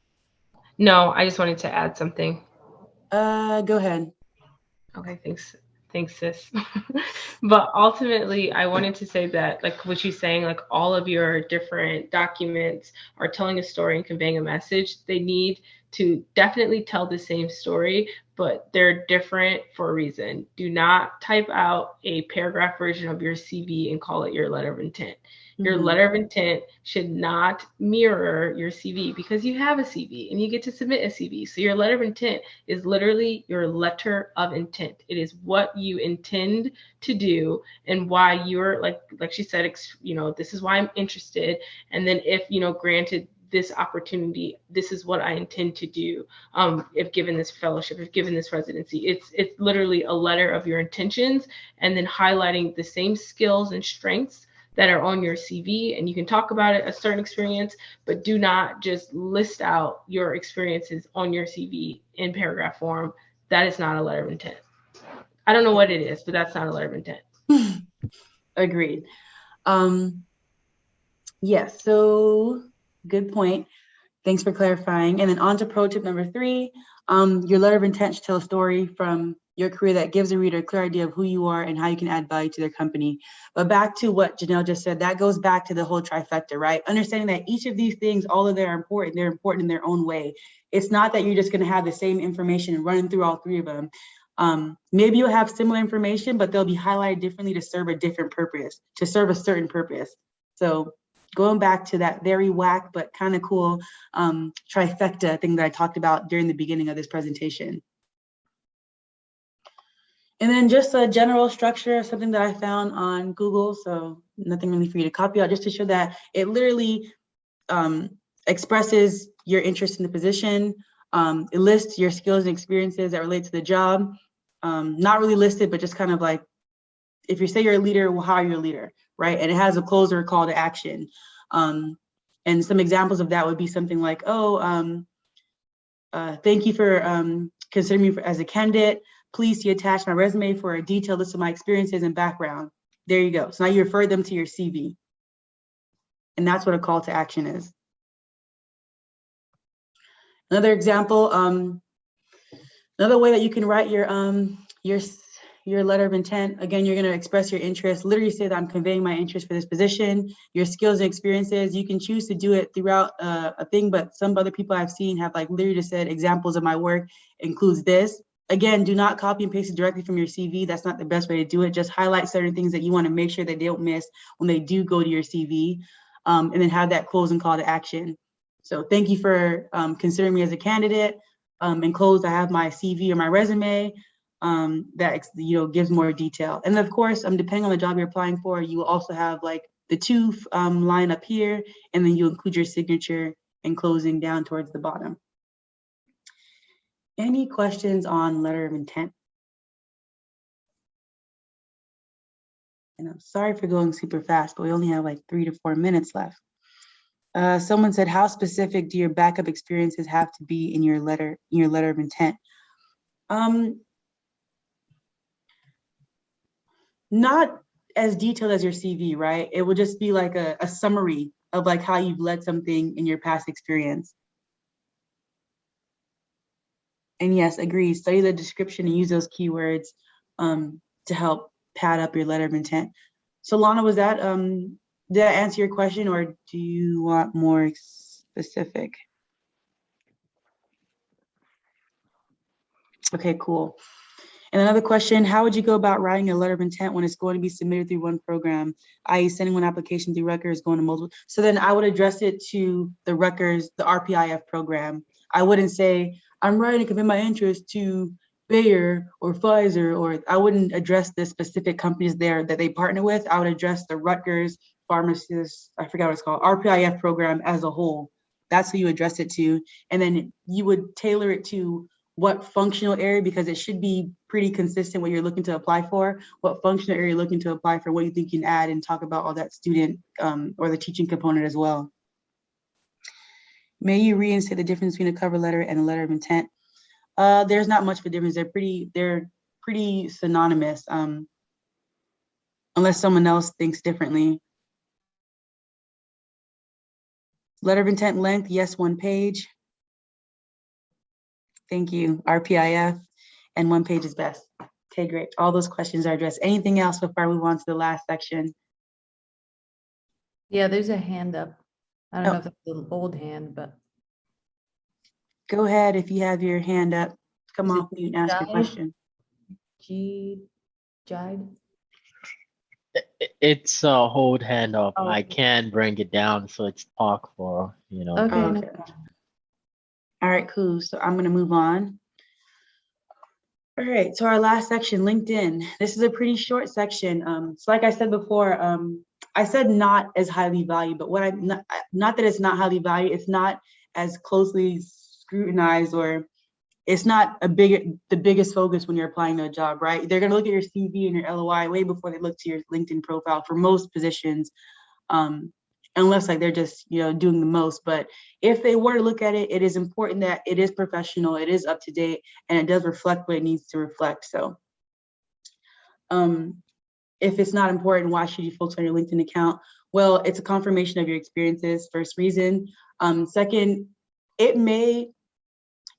No, I just wanted to add something. Go ahead. Okay, thanks, sis. But ultimately, I wanted to say that, like what you're saying, like all of your different documents are telling a story and conveying a message. They need to definitely tell the same story, but they're different for a reason. Do not type out a paragraph version of your CV and call it your letter of intent. Your letter of intent should not mirror your CV, because you have a CV and you get to submit a CV. So your letter of intent is literally your letter of intent. It is what you intend to do and why you're, like she said, this is why I'm interested. And then if, granted this opportunity, this is what I intend to do. If given this fellowship, if given this residency, it's literally a letter of your intentions, and then highlighting the same skills and strengths that are on your CV. And you can talk about it, a certain experience, but do not just list out your experiences on your CV in paragraph form. That is not a letter of intent. I don't know what it is, but that's not a letter of intent. Agreed. Yes, so good point. Thanks for clarifying. And then on to pro tip number 3. Your letter of intent should tell a story from your career that gives a reader a clear idea of who you are and how you can add value to their company. But back to what Janelle just said, that goes back to the whole trifecta, right? Understanding that each of these things, all of them are important. They're important in their own way. It's not that you're just going to have the same information running through all 3 of them. Maybe you'll have similar information, but they'll be highlighted differently to serve a different purpose, to serve a certain purpose. So going back to that very whack but kind of cool trifecta thing that I talked about during the beginning of this presentation. And then just a general structure, something that I found on Google, so nothing really for you to copy out, just to show that it literally expresses your interest in the position. It lists your skills and experiences that relate to the job. Not really listed, but just kind of like, if you say you're a leader, well, how are you a leader, right? And it has a closer call to action. And some examples of that would be something like, thank you for considering me as a candidate. Please see attached my resume for a detailed list of my experiences and background. There you go. So now you refer them to your CV. And that's what a call to action is. Another example, another way that you can write your letter of intent. Again, you're going to express your interest. Literally say that I'm conveying my interest for this position, your skills and experiences. You can choose to do it throughout a thing, but some other people I've seen have like literally just said examples of my work includes this. Again, do not copy and paste it directly from your CV. That's not the best way to do it. Just highlight certain things that you want to make sure that they don't miss when they do go to your CV, and then have that closing call to action. So thank you for considering me as a candidate. In close, I have my CV or my resume. that gives more detail. And of course, depending on the job you're applying for, you will also have like the to line up here, and then you include your signature and closing down towards the bottom. Any questions on letter of intent? And I'm sorry for going super fast, but we only have like 3 to 4 minutes left. Someone said, how specific do your backup experiences have to be in your letter of intent? Not as detailed as your CV, right? It would just be like a summary of like how you've led something in your past experience. And yes, agree. Study the description and use those keywords to help pad up your letter of intent. So Lana, was that did that answer your question, or do you want more specific? Okay, cool. And another question, how would you go about writing a letter of intent when it's going to be submitted through one program, i.e. sending one application through Rutgers, going to multiple? So then I would address it to the Rutgers, the RPIF program. I wouldn't say, I'm writing to convey my interest to Bayer or Pfizer, or I wouldn't address the specific companies there that they partner with. I would address the Rutgers pharmacist, I forgot what it's called, RPIF program as a whole. That's who you address it to. And then you would tailor it to what functional area, because it should be pretty consistent what you're looking to apply for, what functional area you're looking to apply for, what you think you can add, and talk about all that student or the teaching component as well. May you reinstate the difference between a cover letter and a letter of intent? There's not much of a difference. They're pretty synonymous, unless someone else thinks differently. Letter of intent length, yes, 1 page. Thank you, RPIF, and 1 page is best. Okay, great. All those questions are addressed. Anything else before I move on to the last section? Yeah, there's a hand up. I don't know if it's an old hand, but. Go ahead if you have your hand up. Come Is it off mute and ask your Jide? question. Jide? It's a hold hand up. Oh. I can bring it down, so it's talk for, you know. Okay. Oh, okay. All right, cool. So I'm going to move on. All right, so our last section, LinkedIn. This is a pretty short section. So like I said before, I said not as highly valued, but what not that it's not highly valued, it's not as closely scrutinized, or it's not the biggest focus when you're applying to a job, right? They're going to look at your CV and your LOI way before they look to your LinkedIn profile for most positions, unless like they're just doing the most. But if they were to look at it, it is important that it is professional, it is up to date, and it does reflect what it needs to reflect. So if it's not important, why should you focus on your LinkedIn account? Well, it's a confirmation of your experiences, first reason. Second, it may,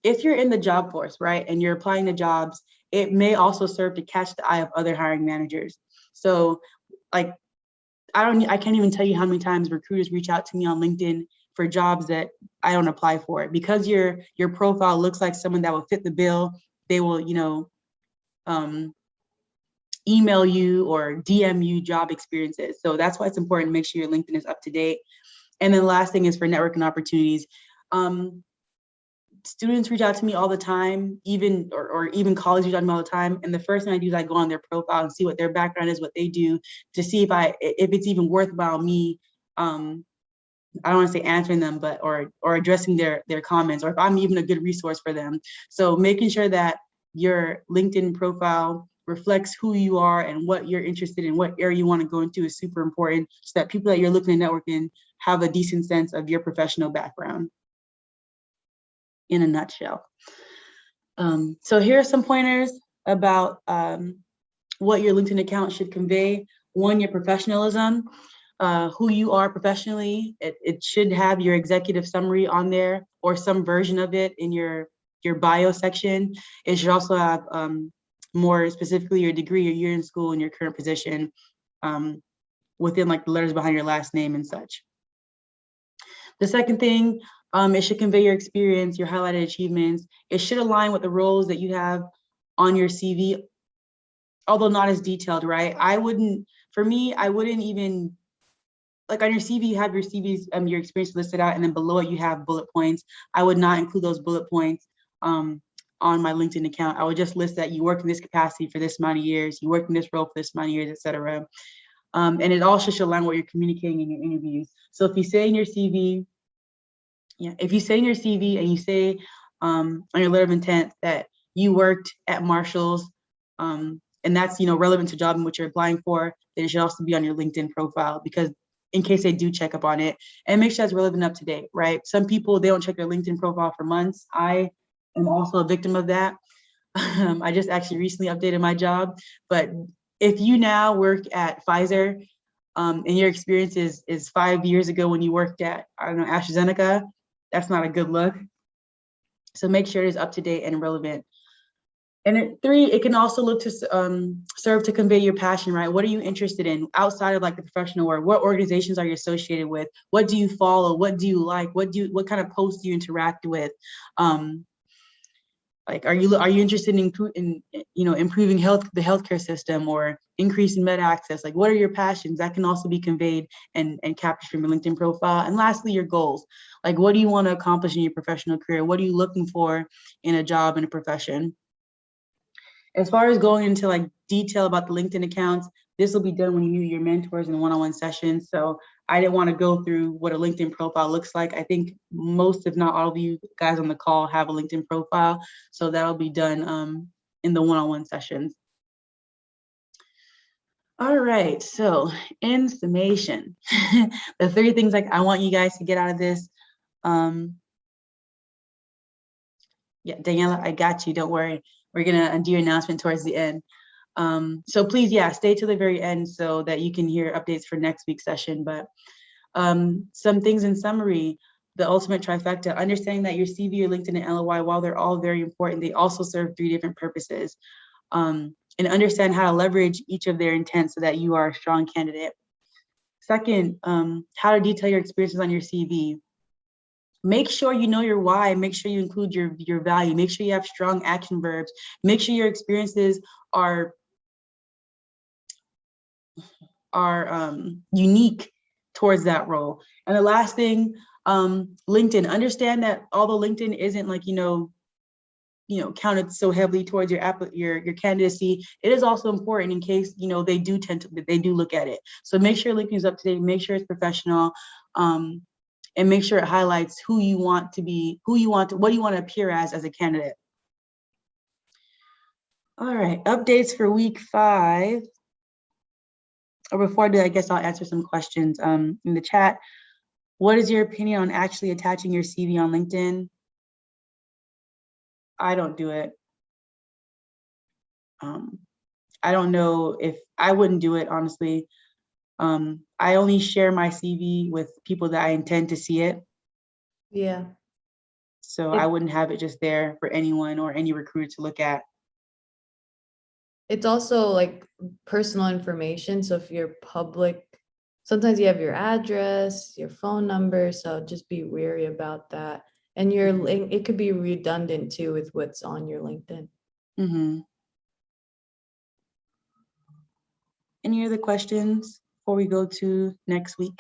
if you're in the job force, right, and you're applying to jobs, it may also serve to catch the eye of other hiring managers. So like, I can't even tell you how many times recruiters reach out to me on LinkedIn for jobs that I don't apply for. Because your profile looks like someone that will fit the bill, they will, email you or DM you job experiences. So that's why it's important to make sure your LinkedIn is up to date. And then last thing is for networking opportunities. Students reach out to me all the time, even colleagues reach out to me all the time. And the first thing I do is I go on their profile and see what their background is, what they do, to see if it's even worthwhile me, I don't want to say answering them, but or addressing their comments, or if I'm even a good resource for them. So making sure that your LinkedIn profile reflects who you are and what you're interested in, what area you want to go into is super important, so that people that you're looking to network in have a decent sense of your professional background. In a nutshell. So here are some pointers about what your LinkedIn account should convey. One, your professionalism, who you are professionally. It should have your executive summary on there, or some version of it in your bio section. It should also have more specifically your degree, your year in school, and your current position within like the letters behind your last name and such. The second thing, it should convey your experience, your highlighted achievements. It should align with the roles that you have on your CV, although not as detailed, right? I wouldn't even, like on your CV, you have your CV's, your experience listed out, and then below it, you have bullet points. I would not include those bullet points. on my LinkedIn account. I would just list that you worked in this capacity for this amount of years, you worked in this role for this amount of years, etc. And it also should align what you're communicating in your interviews. So if you say in your CV, if you say in your CV and you say on your letter of intent that you worked at Marshall's, and that's relevant to job in which you're applying for, then it should also be on your LinkedIn profile, because in case they do check up on it, and make sure that's relevant up to date, right? Some people, they don't check their LinkedIn profile for months. I am also a victim of that. I just actually recently updated my job, but if you now work at Pfizer, and your experience is 5 years ago when you worked at, I don't know, AstraZeneca, that's not a good look. So make sure it is up to date and relevant. And 3, it can also look to serve to convey your passion, right? What are you interested in outside of like the professional work? What organizations are you associated with? What do you follow? What do you like? What kind of posts do you interact with? Like, are you interested in improving the healthcare system or increasing med access? Like, what are your passions? That can also be conveyed and captured from your LinkedIn profile. And lastly, your goals. Like, what do you want to accomplish in your professional career? What are you looking for in a job, in a profession? As far as going into like detail about the LinkedIn accounts, this will be done when you meet your mentors in one-on-one sessions. So I didn't want to go through what a LinkedIn profile looks like. I think most, if not all of you guys on the call have a LinkedIn profile. So that'll be done in the one-on-one sessions. All right, so in summation, the 3 things like I want you guys to get out of this. Yeah, Daniela, I got you, don't worry. We're gonna do your announcement towards the end. So please, stay to the very end so that you can hear updates for next week's session. But some things in summary, the ultimate trifecta, understanding that your CV, your LinkedIn, and LOI, while they're all very important, they also serve 3 different purposes. And understand how to leverage each of their intents so that you are a strong candidate. Second, how to detail your experiences on your CV. Make sure you know your why. Make sure you include your value. Make sure you have strong action verbs. Make sure your experiences are unique towards that role. And the last thing, LinkedIn. Understand that although LinkedIn isn't like counted so heavily towards your candidacy, it is also important in case they do look at it. So make sure LinkedIn is up to date. Make sure it's professional. And make sure it highlights who you want to be, what you want to appear as a candidate. All right, updates for week 5. Or before I do, I guess I'll answer some questions in the chat. What is your opinion on actually attaching your CV on LinkedIn? I don't do it. I don't know if I wouldn't do it, honestly. I only share my CV with people that I intend to see it. Yeah. So I wouldn't have it just there for anyone or any recruiter to look at. It's also like personal information. So if you're public, sometimes you have your address, your phone number. So just be wary about that. And your link, it could be redundant too with what's on your LinkedIn. Mm-hmm. Any other questions before we go to next week?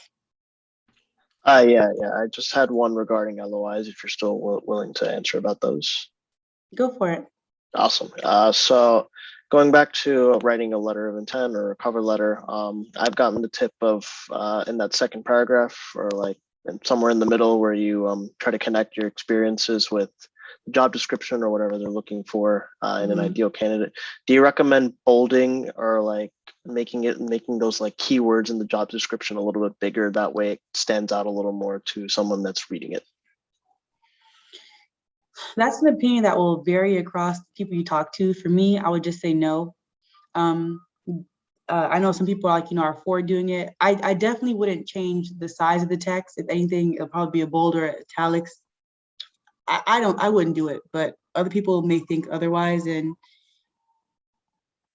Yeah. I just had one regarding LOIs, if you're still willing to answer about those. Go for it. Awesome. So going back to writing a letter of intent or a cover letter, I've gotten the tip of in that second paragraph, or like somewhere in the middle, where you try to connect your experiences with the job description or whatever they're looking for in an ideal candidate. Do you recommend bolding or like making those like keywords in the job description a little bit bigger? That way it stands out a little more to someone that's reading it. That's an opinion that will vary across people you talk to. For me, I would just say no. I know some people are for doing it. I definitely wouldn't change the size of the text. If anything, it'll probably be a bolder italics. I wouldn't do it, but other people may think otherwise. And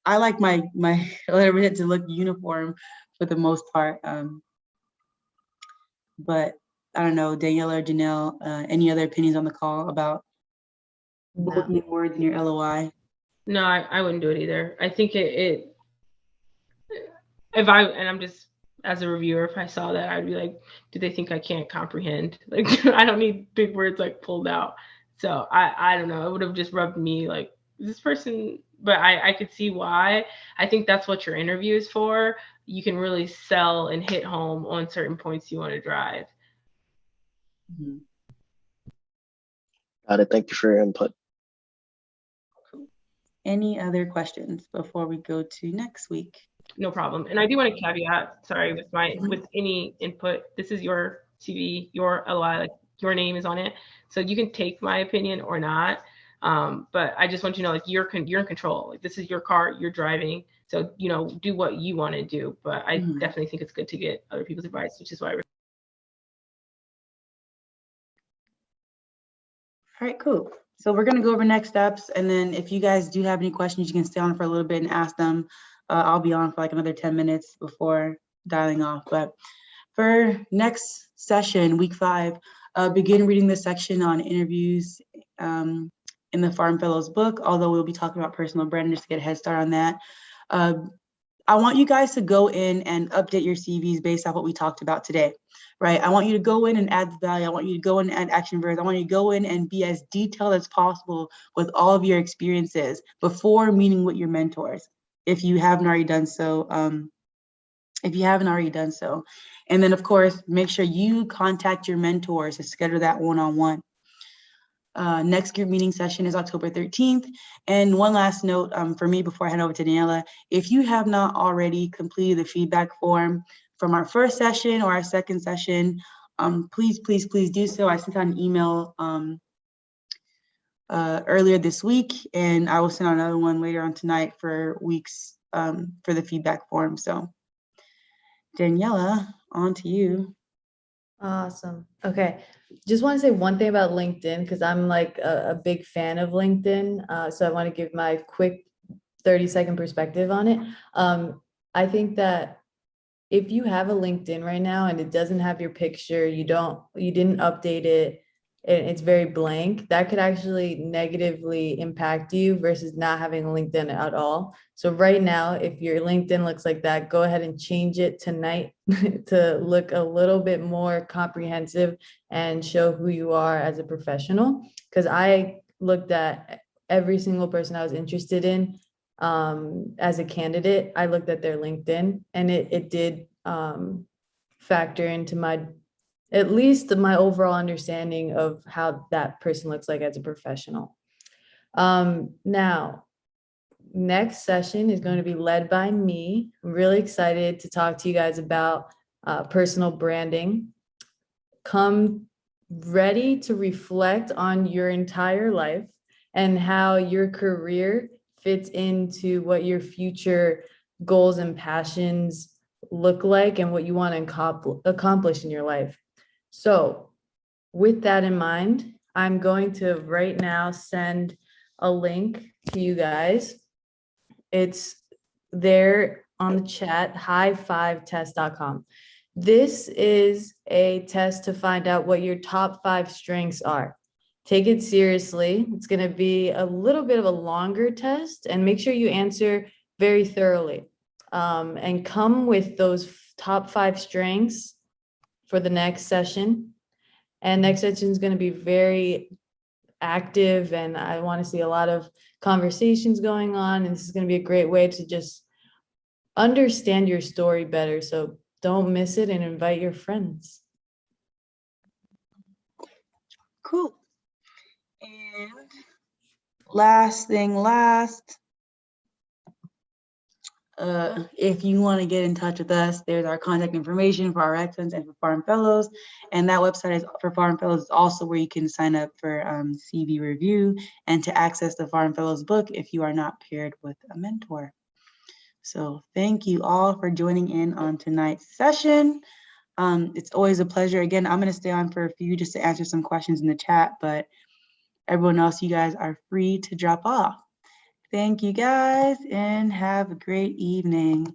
I like my letter to look uniform for the most part. But I don't know, Daniela or Janelle, any other opinions on the call about bolding words in your LOI? No, I wouldn't do it either. I think I'm just, as a reviewer, if I saw that, I'd be like, do they think I can't comprehend? Like, I don't need big words like pulled out. So I don't know. It would have just rubbed me like this person, but I could see why. I think that's what your interview is for. You can really sell and hit home on certain points you want to drive. Mhm. Got it. Thank you for your input. Any other questions before we go to next week? No problem. And I do want to caveat, sorry, with any input, this is your CV, your LOI, like your name is on it. So you can take my opinion or not. But I just want you to know, like, you're in control. Like, this is your car, you're driving. So, you know, do what you want to do. But I definitely think it's good to get other people's advice, which is why. All right, cool. So we're going to go over next steps. And then if you guys do have any questions, you can stay on for a little bit and ask them. I'll be on for like another 10 minutes before dialing off. But for next session, week 5, begin reading the section on interviews in the Farm Fellows book, although we'll be talking about personal branding just to get a head start on that. I want you guys to go in and update your CVs based off what we talked about today, right? I want you to go in and add the value. I want you to go in and add action verbs. I want you to go in and be as detailed as possible with all of your experiences before meeting with your mentors, if you haven't already done so. And then, of course, make sure you contact your mentors to schedule that one-on-one. Next group meeting session is October 13th. And one last note for me before I hand over to Daniela, if you have not already completed the feedback form from our first session or our second session, please do so. I sent out an email earlier this week, and I will send out another one later on tonight for weeks for the feedback form. So Daniela, on to you. Awesome. Okay. Just want to say one thing about LinkedIn, because I'm like a big fan of LinkedIn. So I want to give my quick 30-second perspective on it. I think that if you have a LinkedIn right now and it doesn't have your picture, you didn't update it, and it's very blank, that could actually negatively impact you versus not having a LinkedIn at all. So right now, if your LinkedIn looks like that, go ahead and change it tonight to look a little bit more comprehensive and show who you are as a professional. Because I looked at every single person I was interested in as a candidate. I looked at their LinkedIn, and it did factor into at least my overall understanding of how that person looks like as a professional. Now, next session is going to be led by me. I'm really excited to talk to you guys about personal branding. Come ready to reflect on your entire life and how your career fits into what your future goals and passions look like and what you want to accomplish in your life. So with that in mind, I'm going to right now send a link to you guys. It's there on the chat, high5test.com. This is a test to find out what your top 5 strengths are. Take it seriously. It's going to be a little bit of a longer test, and make sure you answer very thoroughly and come with those top 5 strengths for the next session. And next session is going to be very active, and I want to see a lot of conversations going on, and this is going to be a great way to just understand your story better. So don't miss it and invite your friends. Cool. And last thing last, if you want to get in touch with us, there's our contact information for our excellence and for Farm Fellows. And that website is for Farm Fellows is also where you can sign up for CV review and to access the Farm Fellows book if you are not paired with a mentor. So thank you all for joining in on tonight's session. It's always a pleasure. Again, I'm going to stay on for a few just to answer some questions in the chat, but everyone else, you guys are free to drop off. Thank you guys and have a great evening.